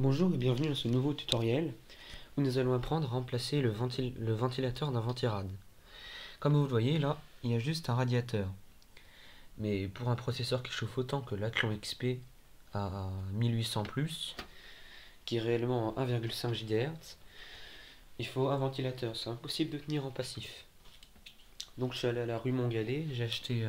Bonjour et bienvenue dans ce nouveau tutoriel où nous allons apprendre à remplacer le ventilateur d'un ventirad. Comme vous le voyez là, il y a juste un radiateur. Mais pour un processeur qui chauffe autant que l'Athlon XP à 1800+, qui est réellement à 1,5 GHz, il faut un ventilateur. C'est impossible de tenir en passif. Donc je suis allé à la rue Montgallet, j'ai acheté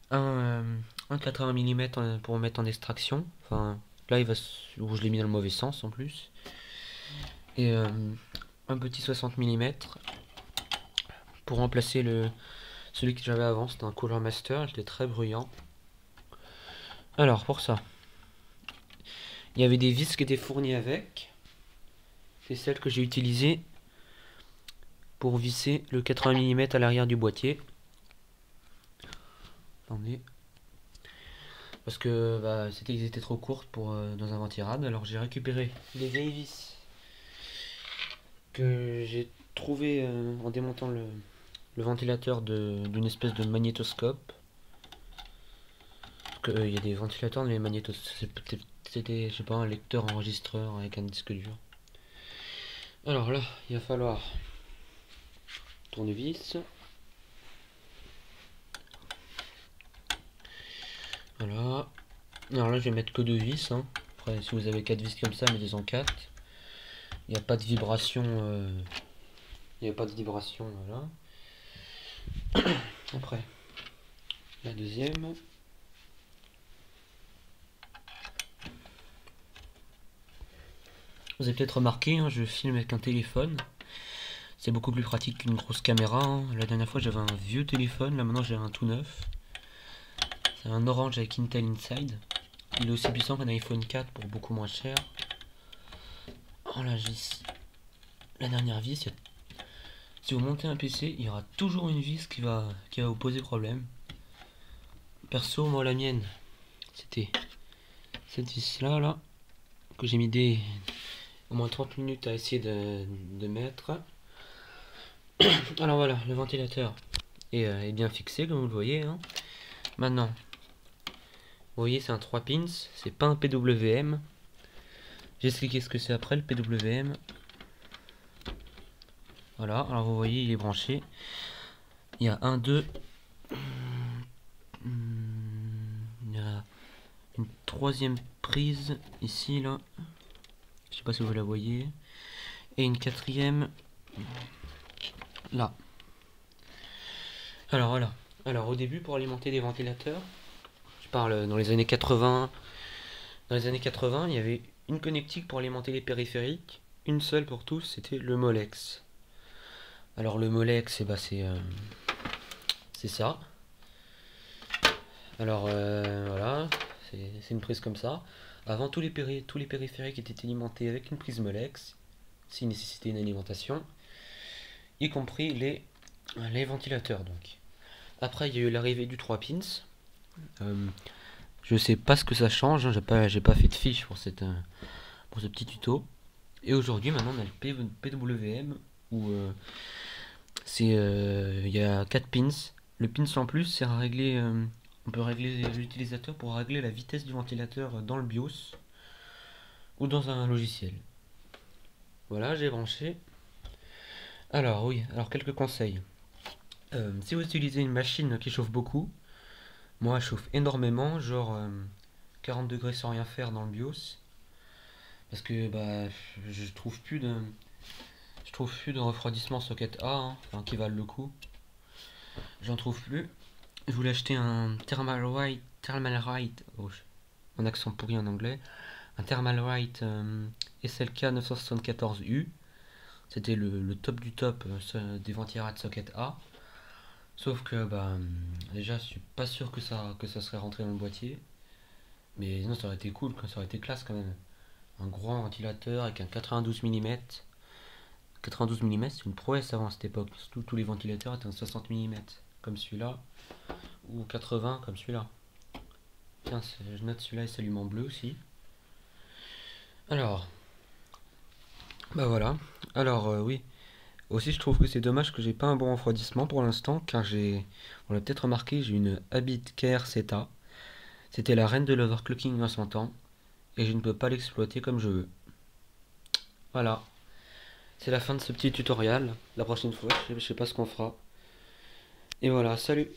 un 80 mm pour mettre en extraction. Enfin, là je l'ai mis dans le mauvais sens en plus. Et un petit 60 mm pour remplacer celui que j'avais avant. C'était un Cooler Master, il était très bruyant. Alors pour ça, il y avait des vis qui étaient fournies avec. C'est celle que j'ai utilisée pour visser le 80 mm à l'arrière du boîtier. Attendez. Parce que ils étaient trop courtes pour dans un ventirad. Alors j'ai récupéré les vieilles vis que j'ai trouvées en démontant le ventilateur d'une espèce de magnétoscope. Il y a des ventilateurs dans les magnétoscopes. C'était, je sais pas, un lecteur enregistreur avec un disque dur. Alors là, il va falloir tournevis. Voilà. Alors là, je vais mettre que 2 vis. Hein. Après, si vous avez 4 vis comme ça, mettez-en 4. Il n'y a pas de vibration. Il n'y a pas de vibration, voilà. Après, la deuxième. Vous avez peut-être remarqué, hein, je filme avec un téléphone. C'est beaucoup plus pratique qu'une grosse caméra. Hein. La dernière fois, j'avais un vieux téléphone. Là, maintenant, j'ai un tout neuf. C'est un orange avec Intel Inside. Il est aussi puissant qu'un iPhone 4 pour beaucoup moins cher. Oh la vis. La dernière vis, si vous montez un PC, il y aura toujours une vis qui va vous poser problème. Perso, moi la mienne, c'était cette vis là, que j'ai mis au moins 30 minutes à essayer de mettre. Alors voilà, le ventilateur est bien fixé comme vous le voyez. Hein. Maintenant, vous voyez c'est un 3 pins, c'est pas un PWM. J'ai expliqué ce que c'est après le PWM. Voilà, alors vous voyez il est branché. Il y a un, deux. Il y a une troisième prise ici là. Je sais pas si vous la voyez. Et une quatrième là. Alors voilà. Alors au début pour alimenter des ventilateurs, je parle dans les années 80. Dans les années 80, il y avait une connectique pour alimenter les périphériques, une seule pour tous, c'était le Molex. Alors le Molex, c'est ça. Alors voilà, c'est une prise comme ça. Avant, tous les périphériques étaient alimentés avec une prise Molex, s'ils nécessitaient une alimentation, y compris les ventilateurs donc. Après, il y a eu l'arrivée du 3 pins. Je sais pas ce que ça change, hein, j'ai pas fait de fiche pour ce petit tuto. Et aujourd'hui, maintenant, on a le PWM où il y a 4 pins. Le pins en plus sert à régler. On peut régler l'utilisateur pour régler la vitesse du ventilateur dans le BIOS ou dans un logiciel. Voilà, j'ai branché. Alors oui, alors quelques conseils. Si vous utilisez une machine qui chauffe beaucoup, moi elle chauffe énormément, genre 40 degrés sans rien faire dans le BIOS, parce que je trouve plus de refroidissement socket A, hein, enfin, qui valent le coup. J'en trouve plus. Je voulais acheter un Thermalright, oh, mon accent pourri en anglais, un Thermalright SLK 974U. C'était le top du top des ventirads socket A. Sauf que déjà je suis pas sûr que ça serait rentré dans le boîtier. Mais non, ça aurait été cool, ça aurait été classe quand même. Un gros ventilateur avec un 92 mm. 92 mm, c'est une prouesse avant cette époque. Tous les ventilateurs étaient en 60 mm, comme celui-là, ou 80 comme celui-là. Tiens, je note celui-là, il s'allume en bleu aussi. Alors, voilà. Alors, oui. Aussi, je trouve que c'est dommage que j'ai pas un bon refroidissement pour l'instant, car on l'a peut-être remarqué, j'ai une Habit Care Zeta. C'était la reine de l'overclocking en son temps. et je ne peux pas l'exploiter comme je veux. Voilà, c'est la fin de ce petit tutoriel. La prochaine fois, je sais pas ce qu'on fera. Et voilà, salut!